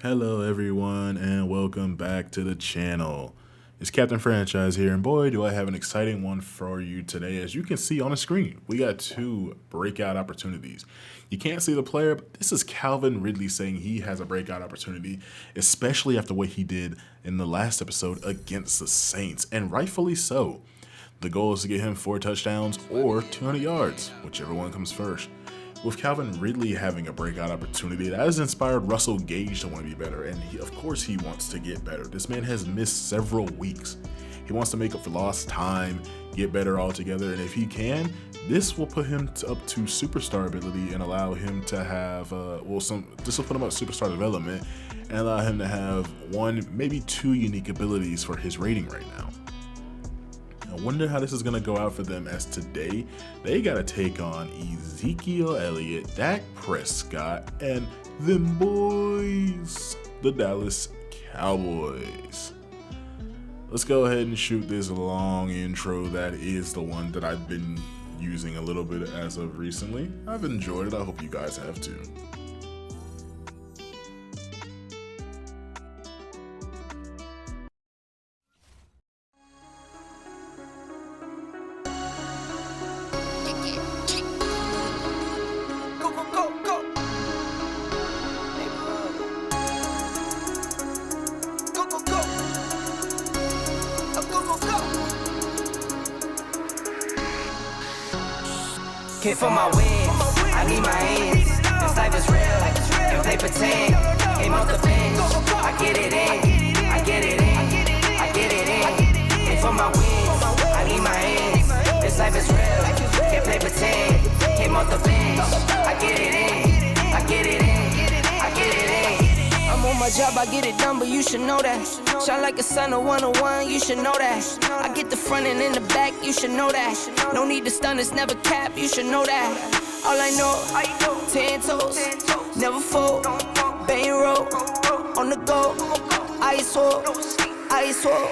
Hello everyone and welcome back to the channel. It's Captain Franchise here, and boy do I have an exciting one for you today. As you can see on the screen, we got two breakout opportunities. You can't see the player, but this is Calvin Ridley saying he has a breakout opportunity, especially after what he did in the last episode against the Saints, and rightfully so. The goal is to get him 4 touchdowns or 200 yards, whichever one comes first. With Calvin Ridley having a breakout opportunity, that has inspired Russell Gage to want to be better, and of course he wants to get better. This man has missed several weeks. He wants to make up for lost time, get better altogether, and if he can, this will put him up to superstar ability and allow him to have, this will put him up to superstar development and allow him to have 1, maybe 2 unique abilities for his rating right now. I wonder how this is going to go out for them, as today they got to take on Ezekiel Elliott, Dak Prescott, and them boys, the Dallas Cowboys. Let's go ahead and shoot this long intro. That is the one that I've been using a little bit as of recently. I've enjoyed it. I hope you guys have too. Came for my wins, I need my hands. This life is real, and play pretend. Came off the bench, I get it in, I get it in, I get it in. Came for my wins, I need my hands. This life is real, can't play pretend. Came off the bench, I get it in, I get it in, I get it in. I'm on my job, I get it done, but you should know that. Shine like a sun of 101, you should know that. I get the front and in the back, you should know that. No need to stun, it's never cap, you should know that. All I know, 10 toes, never fold, bang roll, on the go, ice wall, ice wall,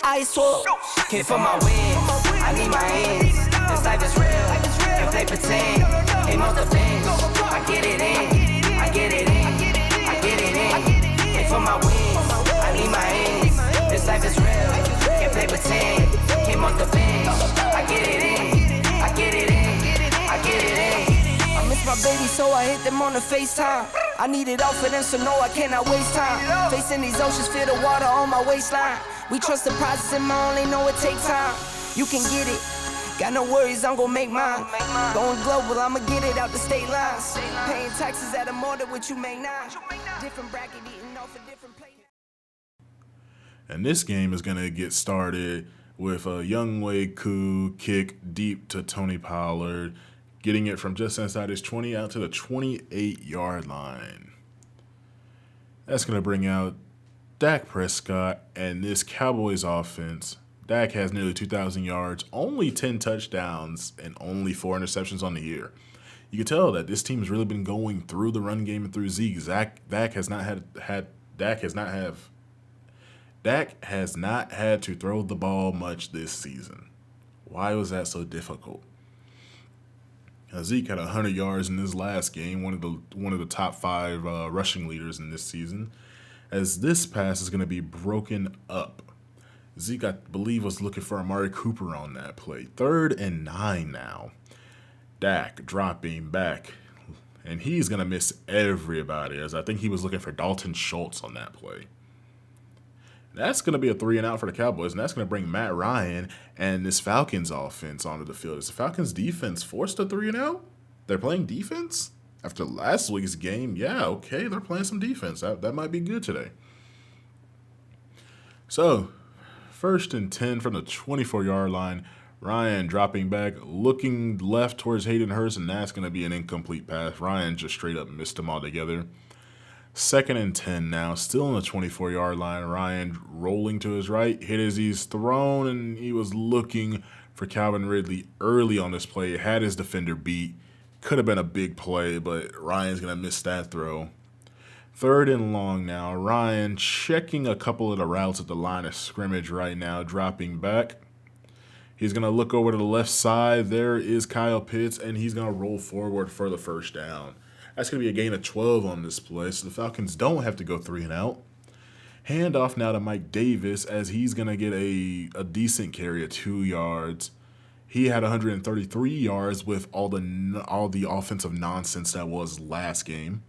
ice wall. Came for my wins, I need my hands. This life is real, and play pretend. Came off the bench, I get it in, I get it in, I get it in. Came for my wins, I need my hands. This life is real, can't play pretend. Came off the bench, I get it in, I get it in, I get it in. I miss my baby, so I hit them on the FaceTime. I need it all for them, so no, I cannot waste time. Facing these oceans, feel the water on my waistline. We trust the process, and I only know it takes time. You can get it, got no worries, I'm gonna make mine. Going global, I'ma get it out the state lines. Paying taxes at a more than what you make now. Different bracket, eating off a different plate. And this game is going to get started with a Younghoe Koo kick deep to Tony Pollard, getting it from just inside his 20 out to the 28-yard line. That's going to bring out Dak Prescott and this Cowboys offense. Dak has nearly 2,000 yards, only 10 touchdowns, and only 4 interceptions on the year. You can tell that this team has really been going through the run game and through Zeke. Dak has not had to throw the ball much this season. Why was that so difficult? Zeke had 100 yards in his last game, one of the top 5 rushing leaders in this season. As this pass is going to be broken up. Zeke, I believe, was looking for Amari Cooper on that play. 3rd and 9 now. Dak dropping back, and he's going to miss everybody, as I think he was looking for Dalton Schultz on that play. That's going to be a 3 and out for the Cowboys, and that's going to bring Matt Ryan and this Falcons offense onto the field. Is the Falcons defense forced a 3 and out? They're playing defense? After last week's game, yeah, okay, they're playing some defense. That might be good today. So, 1st and 10 from the 24-yard line. Ryan dropping back, looking left towards Hayden Hurst, and that's going to be an incomplete pass. Ryan just straight up missed him altogether. 2nd and 10 now, still on the 24-yard line. Ryan rolling to his right, hit as he's thrown, and he was looking for Calvin Ridley early on this play. Had his defender beat. Could have been a big play, but Ryan's going to miss that throw. 3rd and long now. Ryan checking a couple of the routes at the line of scrimmage right now, dropping back. He's going to look over to the left side. There is Kyle Pitts, and he's going to roll forward for the 1st down. That's going to be a gain of 12 on this play, so the Falcons don't have to go 3 and out. Handoff now to Mike Davis as he's going to get a decent carry of 2 yards. He had 133 yards with all the offensive nonsense that was last game.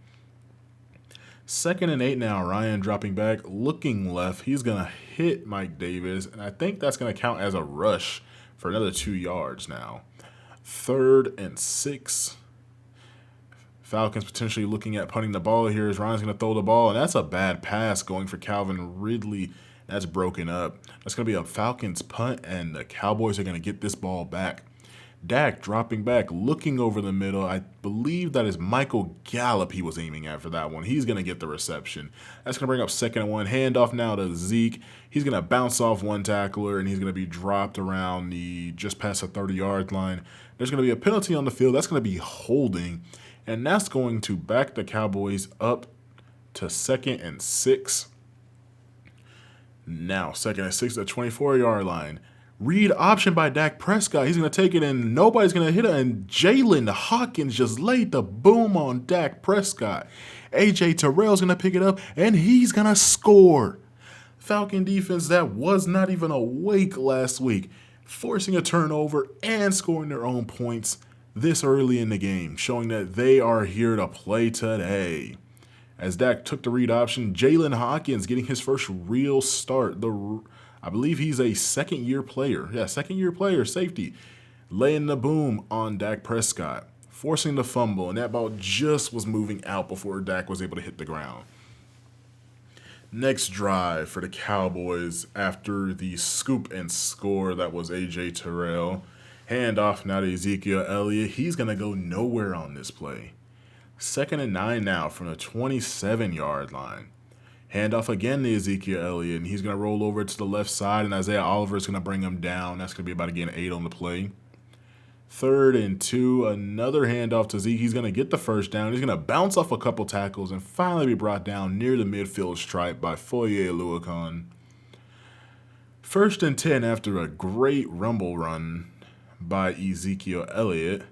2nd and 8 now. Ryan dropping back, looking left. He's going to hit Mike Davis, and I think that's going to count as a rush for another 2 yards now. 3rd and 6. Falcons potentially looking at punting the ball here as Ryan's going to throw the ball, and that's a bad pass going for Calvin Ridley. That's broken up. That's going to be a Falcons punt, and the Cowboys are going to get this ball back. Dak dropping back, looking over the middle. I believe that is Michael Gallup he was aiming at for that one. He's going to get the reception. That's going to bring up 2nd and 1. Handoff now to Zeke. He's going to bounce off one tackler, and he's going to be dropped around just past the 30-yard line. There's going to be a penalty on the field. That's going to be holding, and that's going to back the Cowboys up to 2nd and 6. Now, 2nd and 6 at the 24-yard line. Read option by Dak Prescott. He's going to take it, and nobody's going to hit it. And Jalen Hawkins just laid the boom on Dak Prescott. A.J. Terrell's going to pick it up, and he's going to score. Falcon defense that was not even awake last week, forcing a turnover and scoring their own points this early in the game, showing that they are here to play today. As Dak took the read option, Jalen Hawkins getting his first real start. I believe he's a second-year player. Yeah, second-year player, safety. Laying the boom on Dak Prescott, forcing the fumble, and that ball just was moving out before Dak was able to hit the ground. Next drive for the Cowboys after the scoop and score that was A.J. Terrell. Handoff now to Ezekiel Elliott. He's going to go nowhere on this play. 2nd and 9 now from the 27-yard line. Handoff again to Ezekiel Elliott, and he's going to roll over to the left side, and Isaiah Oliver is going to bring him down. That's going to be about a gain of 8 on the play. 3rd and 2, another handoff to Zeke. He's going to get the first down. He's going to bounce off a couple tackles and finally be brought down near the midfield stripe by Foye Oluokun. 1st and 10 after a great rumble run by Ezekiel Elliott.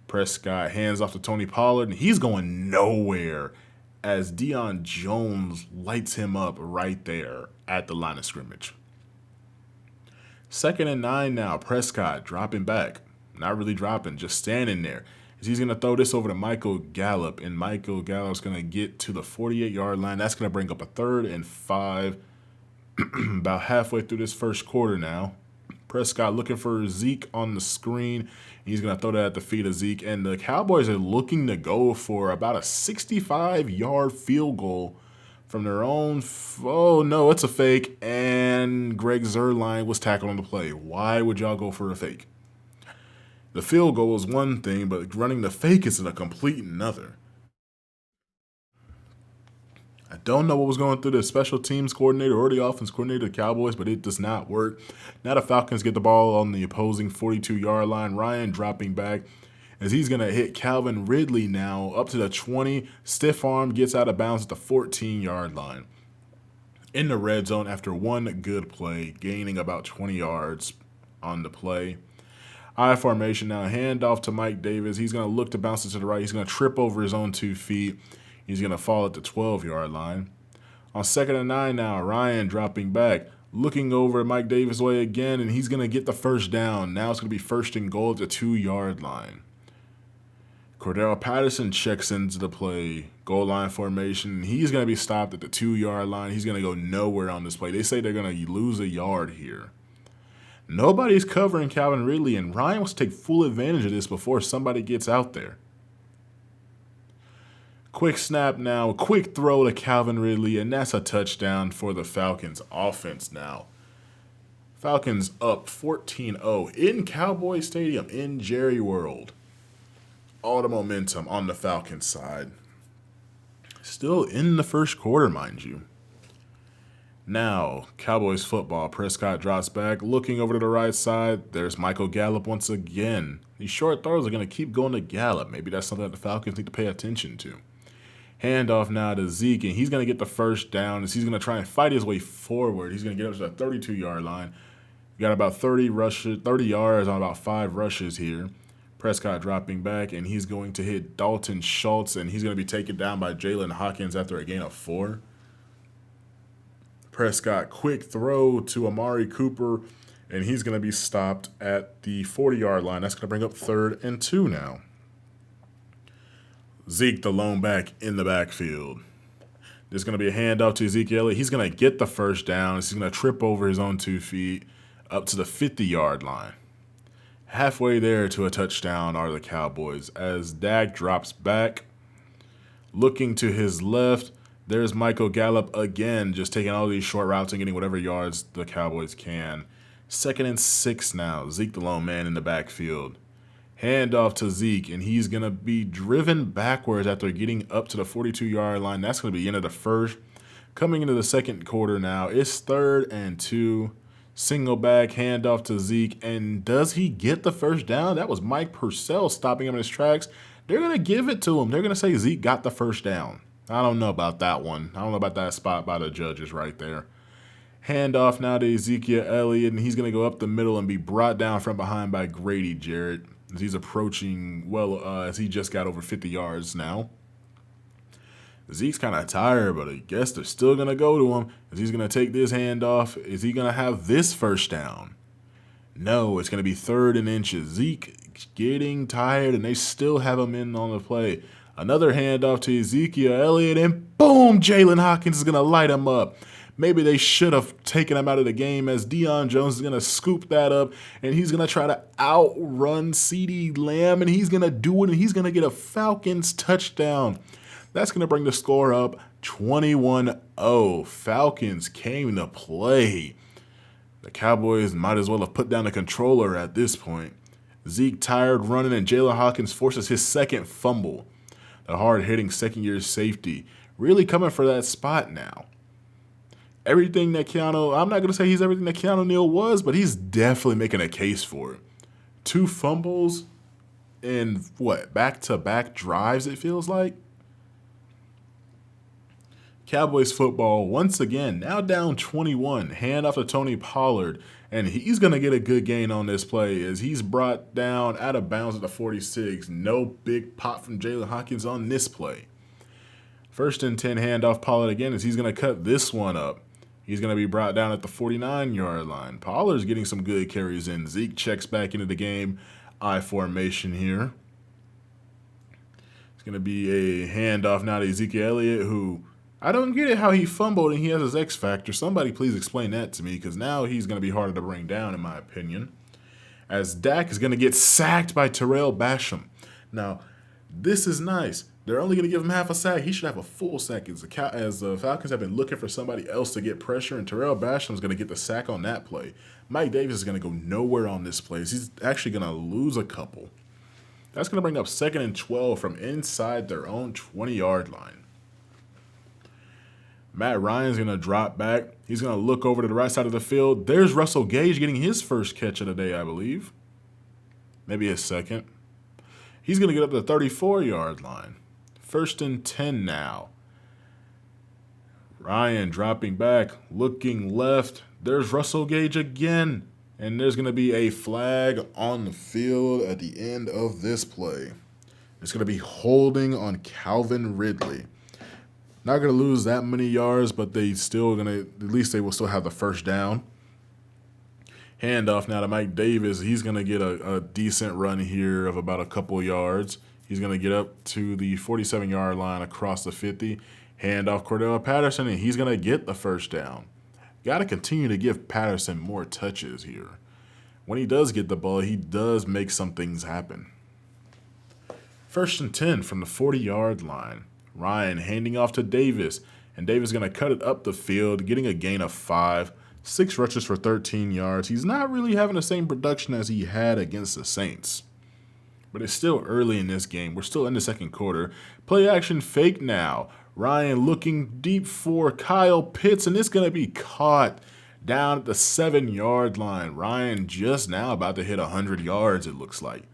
Prescott hands off to Tony Pollard, and he's going nowhere as Deion Jones lights him up right there at the line of scrimmage. 2nd and 9 now. Prescott dropping back. Not really dropping, just standing there. He's going to throw this over to Michael Gallup, and Michael Gallup's going to get to the 48-yard line. That's going to bring up a 3rd and 5 about halfway through this first quarter now. Prescott looking for Zeke on the screen. He's going to throw that at the feet of Zeke, and the Cowboys are looking to go for about a 65-yard field goal from their own. Oh, no, it's a fake, and Greg Zuerlein was tackled on the play. Why would y'all go for a fake? The field goal is one thing, but running the fake is a complete another. I don't know what was going through the special teams coordinator or the offense coordinator of the Cowboys, but it does not work. Now the Falcons get the ball on the opposing 42-yard line. Ryan dropping back as he's going to hit Calvin Ridley now up to the 20. Stiff arm gets out of bounds at the 14-yard line. In the red zone after one good play, gaining about 20 yards on the play. I formation now, handoff to Mike Davis. He's going to look to bounce it to the right. He's going to trip over his own 2 feet. He's going to fall at the 12-yard line. On 2nd and 9 now, Ryan dropping back, looking over at Mike Davis' way again, and he's going to get the first down. Now it's going to be 1st and goal at the 2-yard line. Cordell Patterson checks into the play, goal line formation. He's going to be stopped at the 2-yard line. He's going to go nowhere on this play. They say they're going to lose a yard here. Nobody's covering Calvin Ridley, and Ryan wants to take full advantage of this before somebody gets out there. Quick snap now, quick throw to Calvin Ridley, and that's a touchdown for the Falcons offense now. Falcons up 14-0 in Cowboy Stadium in Jerry World. All the momentum on the Falcons side. Still in the first quarter, mind you. Now, Cowboys football. Prescott drops back, looking over to the right side. There's Michael Gallup once again. These short throws are going to keep going to Gallup. Maybe that's something that the Falcons need to pay attention to. Handoff now to Zeke, and he's going to get the first down as he's going to try and fight his way forward. He's going to get up to the 32-yard line. Got about 30 yards on about 5 rushes here. Prescott dropping back, and he's going to hit Dalton Schultz, and he's going to be taken down by Jalen Hawkins after a gain of 4. Prescott, quick throw to Amari Cooper, and he's going to be stopped at the 40-yard line. That's going to bring up 3rd and 2 now. Zeke, the lone back in the backfield. There's going to be a handoff to Ezekiel Elliott. He's going to get the first down. He's going to trip over his own 2 feet up to the 50-yard line. Halfway there to a touchdown are the Cowboys as Dak drops back. Looking to his left, there's Michael Gallup again, just taking all these short routes and getting whatever yards the Cowboys can. 2nd and 6 now. Zeke, the lone man in the backfield. Handoff to Zeke, and he's going to be driven backwards after getting up to the 42-yard line. That's going to be the end of the first. Coming into the second quarter now, it's 3rd and 2. Single back, handoff to Zeke, and does he get the first down? That was Mike Purcell stopping him in his tracks. They're going to give it to him. They're going to say Zeke got the first down. I don't know about that one. I don't know about that spot by the judges right there. Handoff now to Ezekiel Elliott, and he's going to go up the middle and be brought down from behind by Grady Jarrett as he's approaching, as he just got over 50 yards now. Zeke's kind of tired, but I guess they're still going to go to him as he's going to take this handoff. Is he going to have this first down? No, it's going to be 3rd and inches. Zeke getting tired, and they still have him in on the play. Another handoff to Ezekiel Elliott, and boom, Jalen Hawkins is going to light him up. Maybe they should have taken him out of the game as Deion Jones is going to scoop that up, and he's going to try to outrun CeeDee Lamb, and he's going to do it, and he's going to get a Falcons touchdown. That's going to bring the score up 21-0. Falcons came to play. The Cowboys might as well have put down the controller at this point. Zeke tired running, and Jalen Hawkins forces his second fumble. The hard-hitting second-year safety really coming for that spot now. Everything that Keanu, I'm not going to say he's everything that Keanu Neal was, but he's definitely making a case for it. 2 fumbles in, back-to-back drives, it feels like? Cowboys football, once again, now down 21. Hand off to Tony Pollard, and he's going to get a good gain on this play as he's brought down out of bounds at the 46. No big pop from Jalen Hawkins on this play. 1st and 10, handoff Pollard again as he's going to cut this one up. He's going to be brought down at the 49-yard line. Pollard's getting some good carries in. Zeke checks back into the game. I formation here. It's going to be a handoff now to Ezekiel Elliott, who I don't get it how he fumbled and he has his X factor. Somebody please explain that to me because now he's going to be harder to bring down in my opinion. As Dak is going to get sacked by Terrell Basham. Now, this is nice. They're only going to give him half a sack. He should have a full sack as the Falcons have been looking for somebody else to get pressure, and Terrell Basham is going to get the sack on that play. Mike Davis is going to go nowhere on this play. He's actually going to lose a couple. That's going to bring up 2nd and 12 from inside their own 20-yard line. Matt Ryan's going to drop back. He's going to look over to the right side of the field. There's Russell Gage getting his first catch of the day, I believe. Maybe his second. He's going to get up to the 34-yard line. 1st and 10 now. Ryan dropping back, looking left. There's Russell Gage again. And there's going to be a flag on the field at the end of this play. It's going to be holding on Calvin Ridley. Not going to lose that many yards, but they still going to, at least they will still have the first down. Handoff now to Mike Davis. He's going to get a decent run here of about a couple yards. He's going to get up to the 47-yard line across the 50. Handoff Cordell Patterson, and he's going to get the first down. Got to continue to give Patterson more touches here. When he does get the ball, he does make some things happen. 1st and 10 from the 40-yard line. Ryan handing off to Davis, and Davis is going to cut it up the field, getting a gain of 5. 6 rushes for 13 yards. He's not really having the same production as he had against the Saints. But it's still early in this game. We're still in the second quarter. Play action fake now. Ryan looking deep for Kyle Pitts, and it's going to be caught down at the 7-yard line. Ryan just now about to hit 100 yards, it looks like.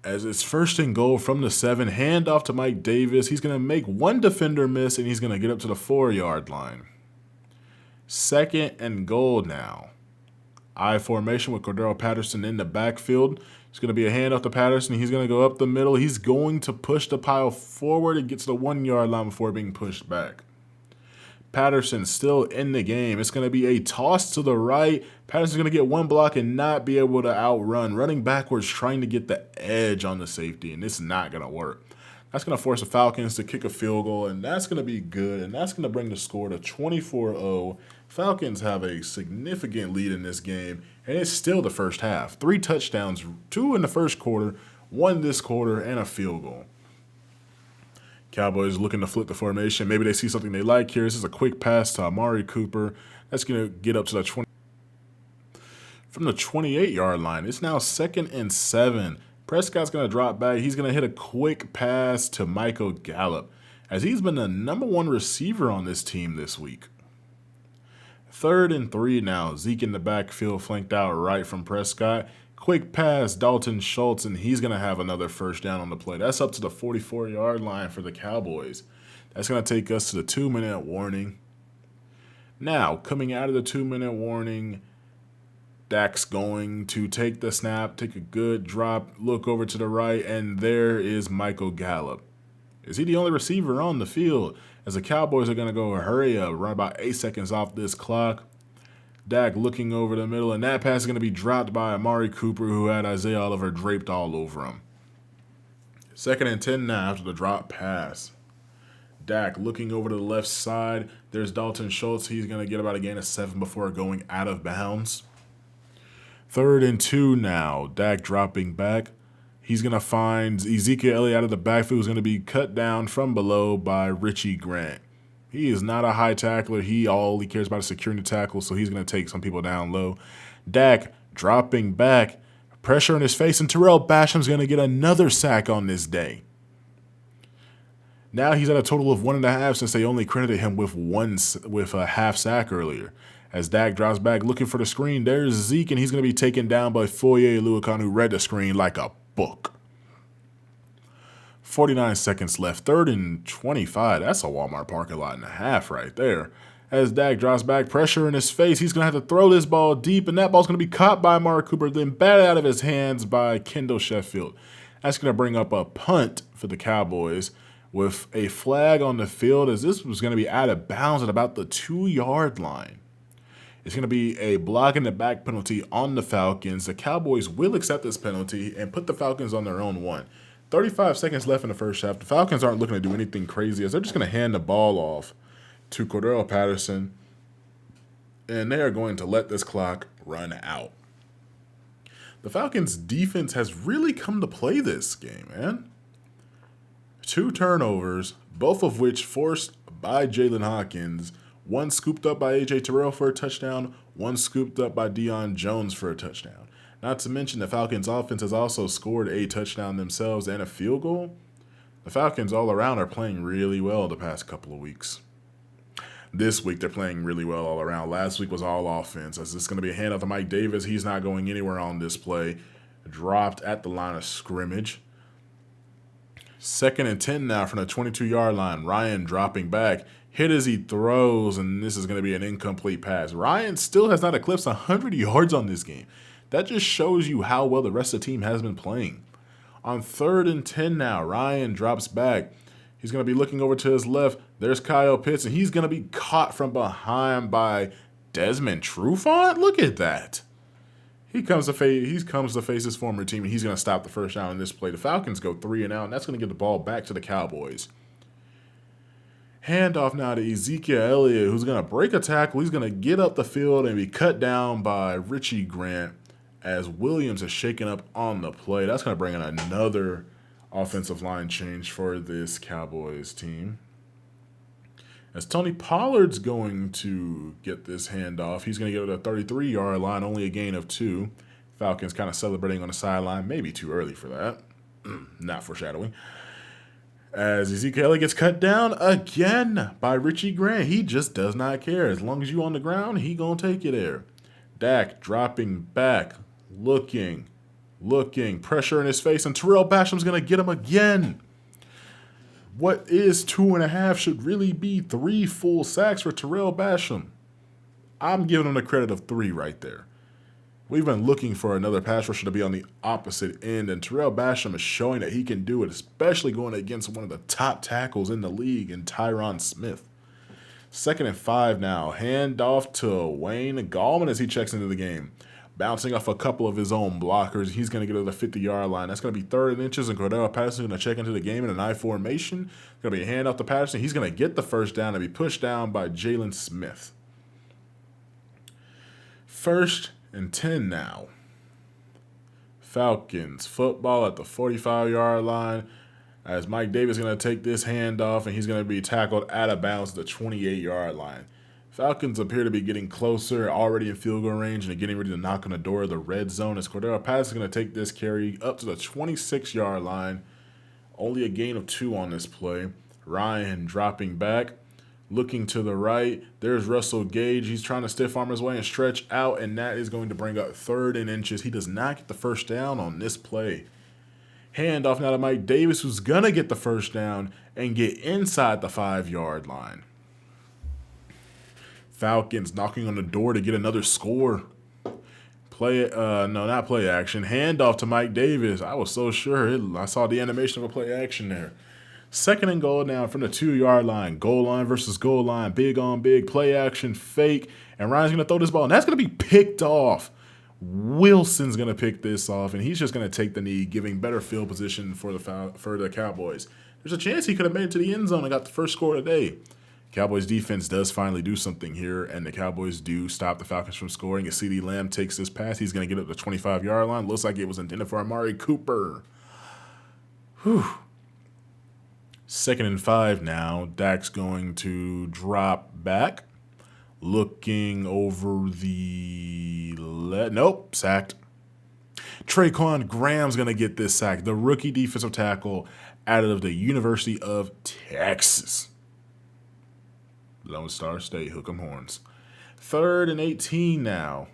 As it's 1st and goal from the 7, handoff to Mike Davis. He's going to make one defender miss, and he's going to get up to the 4-yard line. 2nd and goal now. I formation with Cordero Patterson in the backfield. It's going to be a handoff to Patterson. He's going to go up the middle. He's going to push the pile forward and get to the 1 yard line before being pushed back. Patterson still in the game. It's going to be a toss to the right. Patterson's going to get one block and not be able to outrun. Running backwards, trying to get the edge on the safety, and it's not going to work. That's going to force the Falcons to kick a field goal, and that's going to be good, and that's going to bring the score to 24-0. Falcons have a significant lead in this game, and it's still the first half. 3 touchdowns, 2 in the first quarter, 1 this quarter, and a field goal. Cowboys looking to flip the formation. Maybe they see something they like here. This is a quick pass to Amari Cooper. That's going to get up to the 20. From the 28-yard line, it's now 2nd and 7. Prescott's going to drop back. He's going to hit a quick pass to Michael Gallup, as he's been the #1 receiver on this team this week. 3rd and 3 now. Zeke in the backfield, flanked out right from Prescott. Quick pass, Dalton Schultz, and he's going to have another first down on the play. That's up to the 44-yard line for the Cowboys. That's going to take us to the 2-minute warning. Now, coming out of the 2-minute warning, Dak's going to take the snap, take a good drop, look over to the right, and there is Michael Gallup. Is he the only receiver on the field? As the Cowboys are going to go hurry up, run about 8 seconds off this clock. Dak looking over the middle, and that pass is going to be dropped by Amari Cooper, who had Isaiah Oliver draped all over him. 2nd and 10 now after the drop pass. Dak looking over to the left side. There's Dalton Schultz. He's going to get about a gain of 7 before going out of bounds. 3rd and 2 now. Dak dropping back. He's going to find Ezekiel Elliott out of the backfield, who's going to be cut down from below by Richie Grant. He is not a high tackler. All he cares about is securing the tackle, so he's going to take some people down low. Dak dropping back, pressure in his face, and Terrell Basham's going to get another sack on this day. Now he's at a total of 1.5 since they only credited him with a half sack earlier. As Dak drops back looking for the screen, there's Zeke, and he's going to be taken down by Foye Oluokun, who read the screen like a book. 49 seconds left, 3rd and 25. That's a Walmart parking lot and a half right there. As Dak drops back, pressure in his face, he's going to have to throw this ball deep, and that ball's going to be caught by Amari Cooper, then batted out of his hands by Kendall Sheffield. That's going to bring up a punt for the Cowboys with a flag on the field, as this was going to be out of bounds at about the 2-yard line. It's going to be a block in the back penalty on the Falcons. The Cowboys will accept this penalty and put the Falcons on their own 1. 35 seconds left in the first half. The Falcons aren't looking to do anything crazy, as they're just going to hand the ball off to Cordero Patterson, and they are going to let this clock run out. The Falcons' defense has really come to play this game, man. 2 turnovers, both of which forced by Jalen Hawkins. 1 scooped up by A.J. Terrell for a touchdown. 1 scooped up by Deion Jones for a touchdown. Not to mention the Falcons' offense has also scored a touchdown themselves and a field goal. The Falcons all around are playing really well the past couple of weeks. This week they're playing really well all around. Last week was all offense. As this is going to be a handoff to Mike Davis. He's not going anywhere on this play. Dropped at the line of scrimmage. 2nd and 10 now from the 22-yard line. Ryan dropping back. Hit as he throws, and this is going to be an incomplete pass. Ryan still has not eclipsed 100 yards on this game. That just shows you how well the rest of the team has been playing. On 3rd and 10 now, Ryan drops back. He's going to be looking over to his left. There's Kyle Pitts, and he's going to be caught from behind by Desmond Trufant. Look at that. He comes to face his former team, and he's going to stop the first down in this play. The Falcons go 3 and out, and that's going to get the ball back to the Cowboys. Handoff now to Ezekiel Elliott, who's going to break a tackle. He's going to get up the field and be cut down by Richie Grant, as Williams is shaken up on the play. That's going to bring in another offensive line change for this Cowboys team. As Tony Pollard's going to get this handoff, he's going to get to the 33-yard line, only a gain of 2. Falcons kind of celebrating on the sideline, maybe too early for that. Not foreshadowing. As Ezekiel Elliott gets cut down again by Richie Grant. He just does not care. As long as you on the ground, he going to take you there. Dak dropping back, looking, pressure in his face, and Terrell Basham's going to get him again. What is 2.5 should really be 3 full sacks for Terrell Basham. I'm giving him the credit of 3 right there. We've been looking for another pass rusher to be on the opposite end, and Terrell Basham is showing that he can do it, especially going against one of the top tackles in the league in Tyron Smith. 2nd and 5 now. Hand off to Wayne Gallman as he checks into the game. Bouncing off a couple of his own blockers. He's going to get to the 50-yard line. That's going to be 3rd and inches, and Cordell Patterson is going to check into the game in an I formation. It's going to be a hand off to Patterson. He's going to get the first down and be pushed down by Jalen Smith. 1st and 10 now. Falcons football at the 45-yard line as Mike Davis is going to take this handoff, and he's going to be tackled out of bounds at the 28-yard line. Falcons appear to be getting closer, already in field goal range, and getting ready to knock on the door of the red zone as Cordell Patterson is going to take this carry up to the 26-yard line. Only a gain of 2 on this play. Ryan dropping back. Looking to the right, there's Russell Gage. He's trying to stiff arm his way and stretch out, and that is going to bring up 3rd and inches. He does not get the first down on this play. Handoff now to Mike Davis, who's going to get the first down and get inside the 5-yard line. Falcons knocking on the door to get another score. Not play action. Handoff to Mike Davis. I was so sure. I saw the animation of a play action there. 2nd and goal now from the 2-yard line. Goal line versus goal line. Big on big. Play action. Fake. And Ryan's going to throw this ball. And that's going to be picked off. Wilson's going to pick this off. And he's just going to take the knee, giving better field position for the Cowboys. There's a chance he could have made it to the end zone and got the first score today. Cowboys defense does finally do something here, and the Cowboys do stop the Falcons from scoring. As CeeDee Lamb takes this pass, he's going to get up the 25-yard line. Looks like it was intended for Amari Cooper. 2nd and 5 now. Dak's going to drop back. Looking over the nope, sacked. Traquan Graham's going to get this sack. The rookie defensive tackle out of the University of Texas. Lone Star State, hook 'em horns. 3rd and 18 now.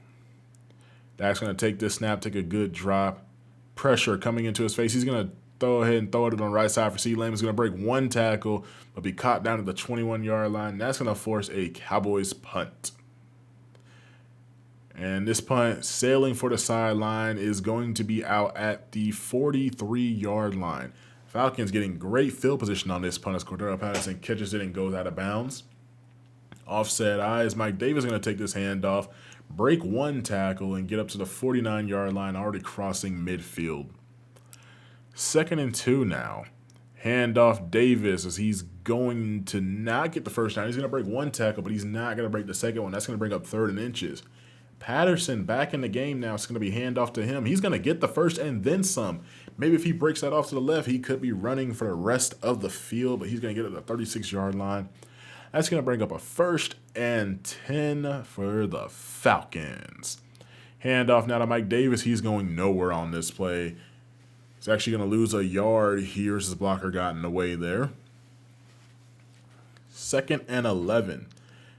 Dak's going to take this snap, take a good drop. Pressure coming into his face. He's going to throw ahead and throw it on the right side for CeeDee Lamb. He's going to break 1 tackle, but be caught down at the 21-yard line. That's going to force a Cowboys punt. And this punt, sailing for the sideline, is going to be out at the 43-yard line. Falcons getting great field position on this punt as Cordell Patterson catches it and goes out of bounds. Offset eyes. Mike Davis is going to take this handoff, break 1 tackle, and get up to the 49-yard line, already crossing midfield. 2nd and 2 now. Handoff Davis as he's going to not get the first down. He's going to break 1 tackle, but he's not going to break the second one. That's going to bring up 3rd and inches. Patterson back in the game now. It's going to be handoff to him. He's going to get the first and then some. Maybe if he breaks that off to the left, he could be running for the rest of the field, but he's going to get at the 36-yard line. That's going to bring up a 1st and 10 for the Falcons. Handoff now to Mike Davis. He's going nowhere on this play. He's actually going to lose a yard here as his blocker got in the way there. 2nd and 11.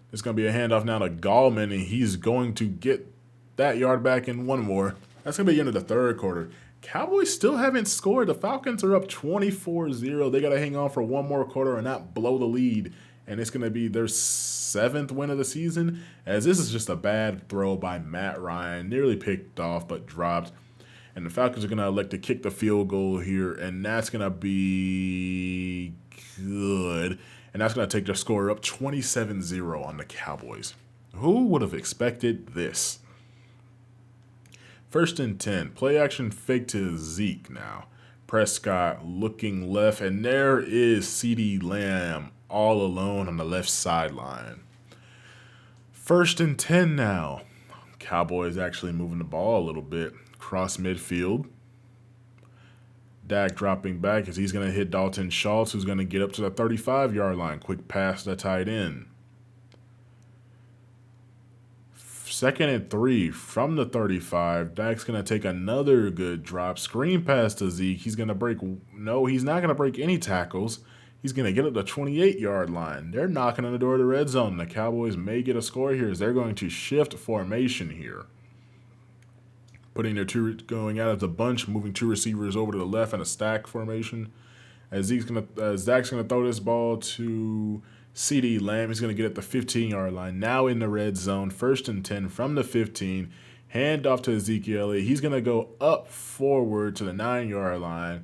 There's going to be a handoff now to Gallman, and he's going to get that yard back in 1 more. That's going to be the end of the 3rd quarter. Cowboys still haven't scored. The Falcons are up 24-0. They got to hang on for 1 more quarter and not blow the lead. And it's going to be their 7th win of the season, as this is just a bad throw by Matt Ryan. Nearly picked off, but dropped. And the Falcons are going to elect to kick the field goal here, and that's going to be good. And that's going to take their score up 27-0 on the Cowboys. Who would have expected this? 1st and 10. Play action fake to Zeke now. Prescott looking left, and there is CeeDee Lamb all alone on the left sideline. 1st and 10 now. Cowboys actually moving the ball a little bit. Cross midfield. Dak dropping back as he's going to hit Dalton Schultz, who's going to get up to the 35-yard line. Quick pass to the tight end. 2nd and 3 from the 35. Dak's going to take another good drop. Screen pass to Zeke. He's going to break. No, he's not going to break any tackles. He's going to get up the 28-yard line. They're knocking on the door of the red zone. The Cowboys may get a score here as they're going to shift formation here. Putting their going out as a bunch, moving 2 receivers over to the left in a stack formation. As Dak's going to throw this ball to CeeDee Lamb. He's going to get at the 15-yard line. Now in the red zone, 1st and 10 from the 15. Hand off to Ezekiel Elliott. He's going to go up forward to the 9-yard line.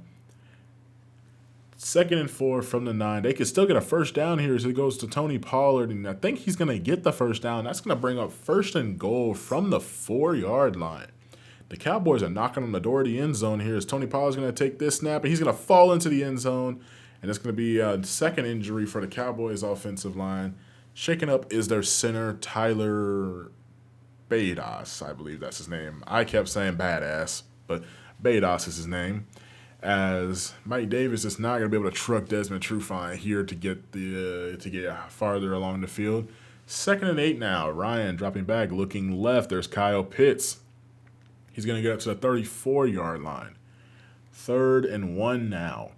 2nd and 4 from the 9. They could still get a first down here as it goes to Tony Pollard, and I think he's going to get the first down. That's going to bring up 1st and goal from the 4-yard line. The Cowboys are knocking on the door of the end zone here as Tony Pollard's going to take this snap, and he's going to fall into the end zone, and it's going to be a second injury for the Cowboys offensive line. Shaken up is their center, Tyler Bados, I believe that's his name. I kept saying badass, but Bados is his name. As Mike Davis is not going to be able to truck Desmond Trufant here to get farther along the field. 2nd and 8 now. Ryan dropping back, looking left. There's Kyle Pitts. He's going to get up to the 34-yard line. 3rd and 1 now.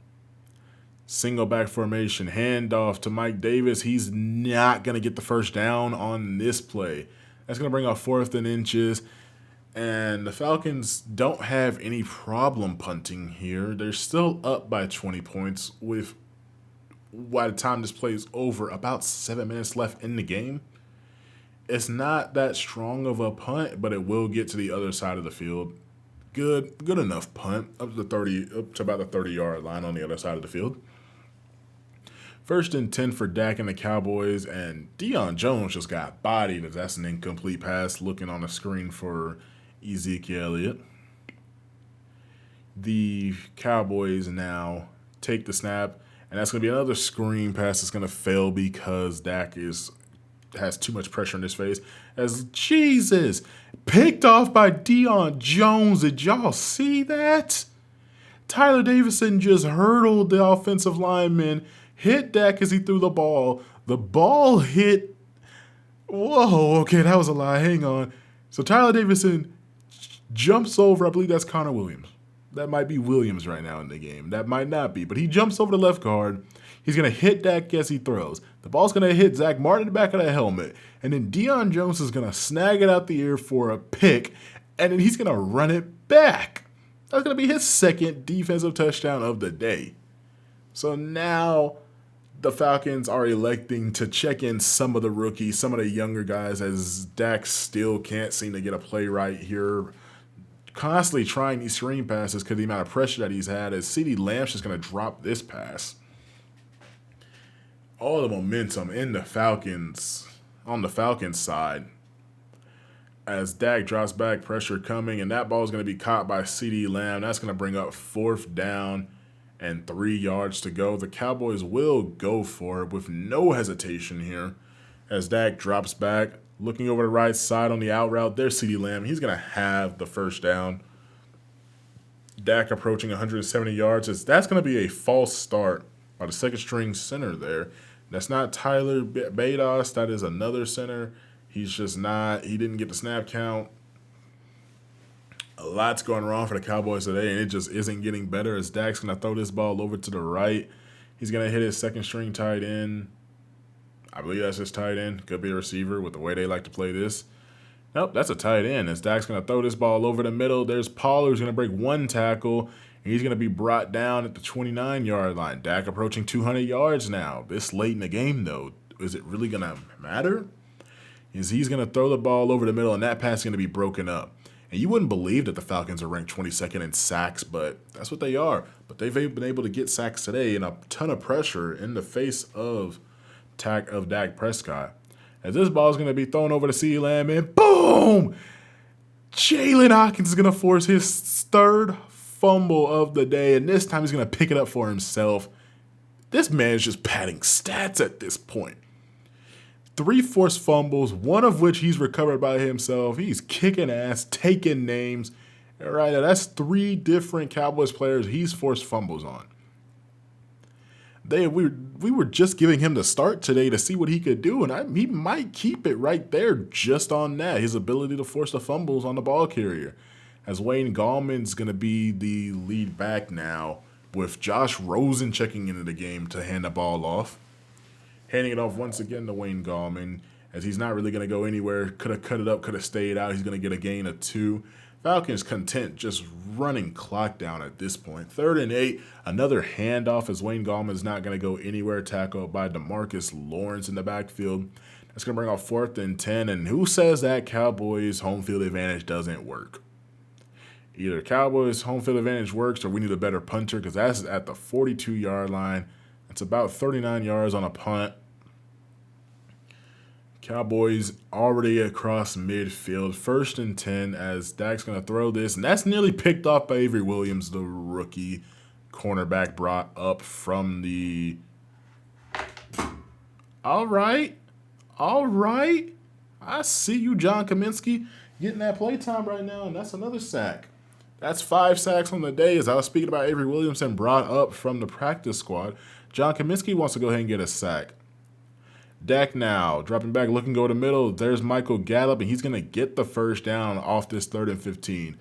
Single back formation, handoff to Mike Davis. He's not going to get the first down on this play. That's going to bring up 4th and inches. And the Falcons don't have any problem punting here. They're still up by 20 points with, by the time this play is over, about 7 minutes left in the game. It's not that strong of a punt, but it will get to the other side of the field. Good enough punt up to about the 30-yard line on the other side of the field. 1st and 10 for Dak and the Cowboys, and Deion Jones just got bodied as that's an incomplete pass looking on the screen for Ezekiel Elliott. The Cowboys now take the snap, and that's going to be another screen pass that's going to fail because Dak has too much pressure in his face. As Jesus, picked off by Deion Jones. Did y'all see that? Tyler Davison just hurdled the offensive lineman, hit Dak as he threw the ball. The ball hit. Whoa, okay, that was a lie. Hang on. So Tyler Davison jumps over, I believe that's Connor Williams. That might be Williams right now in the game. That might not be. But he jumps over the left guard. He's going to hit Dak as he throws. The ball's going to hit Zach Martin in the back of the helmet. And then Deion Jones is going to snag it out the air for a pick. And then he's going to run it back. That's going to be his 2nd defensive touchdown of the day. So now the Falcons are electing to check in some of the rookies, some of the younger guys, as Dak still can't seem to get a play right here. Constantly trying these screen passes because the amount of pressure that he's had, as CeeDee Lamb's just going to drop this pass. All the momentum in the Falcons, on the Falcons side, as Dak drops back, pressure coming, and that ball is going to be caught by CeeDee Lamb. That's going to bring up 4th down and 3 yards to go. The Cowboys will go for it with no hesitation here as Dak drops back. Looking over the right side on the out route, there's CeeDee Lamb. He's going to have the first down. Dak approaching 170 yards. That's going to be a false start by the 2nd-string center there. That's not Tyler Bados. That is another center. He's just not – he didn't get the snap count. A lot's going wrong for the Cowboys today, and it just isn't getting better as Dak's going to throw this ball over to the right. He's going to hit his 2nd-string tight end. I believe that's his tight end. Could be a receiver with the way they like to play this. Nope, that's a tight end. As Dak's going to throw this ball over the middle, there's Pollard who's going to break 1 tackle, and he's going to be brought down at the 29-yard line. Dak approaching 200 yards now. This late in the game, though, is it really going to matter? He's going to throw the ball over the middle, and that pass is going to be broken up. And you wouldn't believe that the Falcons are ranked 22nd in sacks, but that's what they are. But they've been able to get sacks today and a ton of pressure in the face of Dak Prescott. As this ball is going to be thrown over to CeeDee Lamb, and boom! Jalen Hawkins is going to force his 3rd fumble of the day, and this time he's going to pick it up for himself. This man is just padding stats at this point. 3 forced fumbles, 1 of which he's recovered by himself. He's kicking ass, taking names. All right, now that's 3 different Cowboys players he's forced fumbles on. We were just giving him the start today to see what he could do, and he might keep it right there just on that, his ability to force the fumbles on the ball carrier. As Wayne Gallman's going to be the lead back now, with Josh Rosen checking into the game to hand the ball off. Handing it off once again to Wayne Gallman, as he's not really going to go anywhere. Could have cut it up, could have stayed out. He's going to get a gain of 2. Falcons content just running clock down at this point. 3rd and 8, another handoff as Wayne Gallman is not going to go anywhere, tackled by DeMarcus Lawrence in the backfield. That's going to bring off 4th and 10, and who says that Cowboys home field advantage doesn't work? Either Cowboys home field advantage works or we need a better punter, because that's at the 42-yard line. It's about 39 yards on a punt. Cowboys already across midfield. 1st and 10 as Dak's going to throw this. And that's nearly picked off by Avery Williams, the rookie cornerback brought up from the... All right. I see you, John Kaminsky, getting that playtime right now, and that's another sack. That's 5 sacks on the day. As I was speaking about Avery Williamson brought up from the practice squad, John Kaminsky wants to go ahead and get a sack. Dak now, dropping back, looking to go to the middle. There's Michael Gallup, and he's going to get the first down off this 3rd and 15.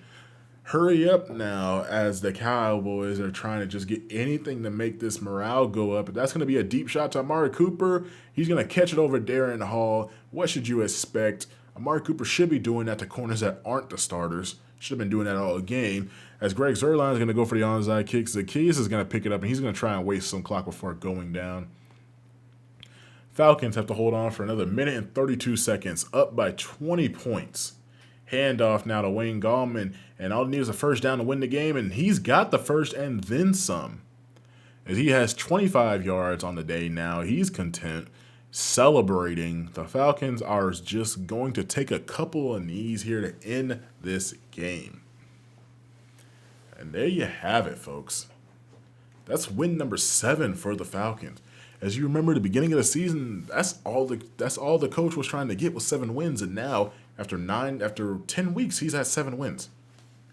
Hurry up now as the Cowboys are trying to just get anything to make this morale go up. That's going to be a deep shot to Amari Cooper. He's going to catch it over Darren Hall. What should you expect? Amari Cooper should be doing that to corners that aren't the starters. Should have been doing that all game. As Greg Zuerlein is going to go for the onside kicks, the Keys is going to pick it up, and he's going to try and waste some clock before going down. Falcons have to hold on for another minute and 32 seconds, up by 20 points. Handoff now to Wayne Gallman, and all he needs is a first down to win the game, and he's got the first and then some. As he has 25 yards on the day now, he's content, celebrating. The Falcons are just going to take a couple of knees here to end this game. And there you have it, folks. That's win number 7 for the Falcons. As you remember, the beginning of the season, that's all the coach was trying to get was 7 wins, and now after 10 weeks, he's at 7 wins.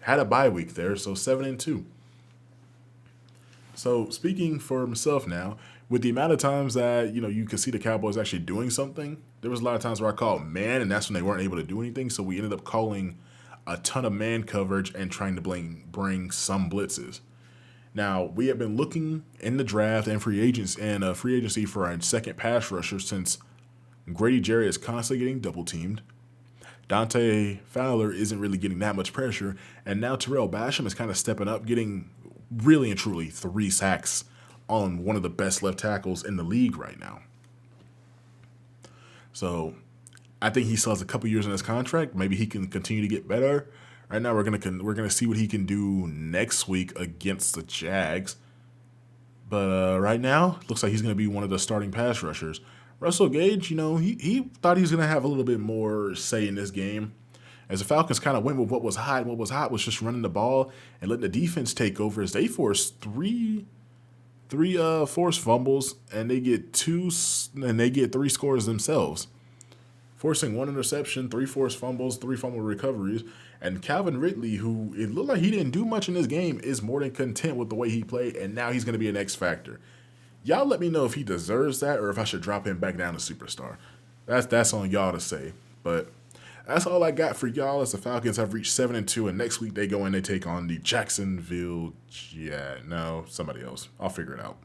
Had a bye week there, so 7-2. So speaking for himself now, with the amount of times that you could see the Cowboys actually doing something, there was a lot of times where I called man, and that's when they weren't able to do anything. So we ended up calling a ton of man coverage and trying to bring some blitzes. Now, we have been looking in the draft and free agency for our second pass rusher since Grady Jarrett is constantly getting double-teamed. Dante Fowler isn't really getting that much pressure. And now Terrell Basham is kind of stepping up, getting really and truly 3 sacks on one of the best left tackles in the league right now. So I think he still has a couple years in his contract. Maybe he can continue to get better. Right now, we're gonna see what he can do next week against the Jags. But right now, looks like he's gonna be one of the starting pass rushers. Russell Gage, he thought he was gonna have a little bit more say in this game, as the Falcons kind of went with what was hot. And what was hot was just running the ball and letting the defense take over. As they forced three forced fumbles, and they get 3 scores themselves, forcing 1 interception, 3 forced fumbles, 3 fumble recoveries. And Calvin Ridley, who it looked like he didn't do much in this game, is more than content with the way he played, and now he's going to be an X factor. Y'all let me know if he deserves that or if I should drop him back down to superstar. That's on y'all to say. But that's all I got for y'all, as the Falcons have reached 7-2, and next week they go and they take on the Jacksonville. Somebody else. I'll figure it out.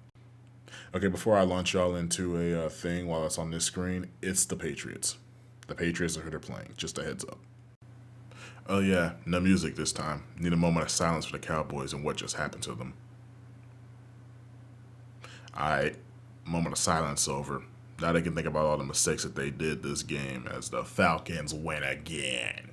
Okay, before I launch y'all into a thing while it's on this screen, it's the Patriots. The Patriots are who they're playing. Just a heads up. Oh yeah, no music this time. Need a moment of silence for the Cowboys and what just happened to them. Alright, moment of silence over. Now they can think about all the mistakes that they did this game as the Falcons win again.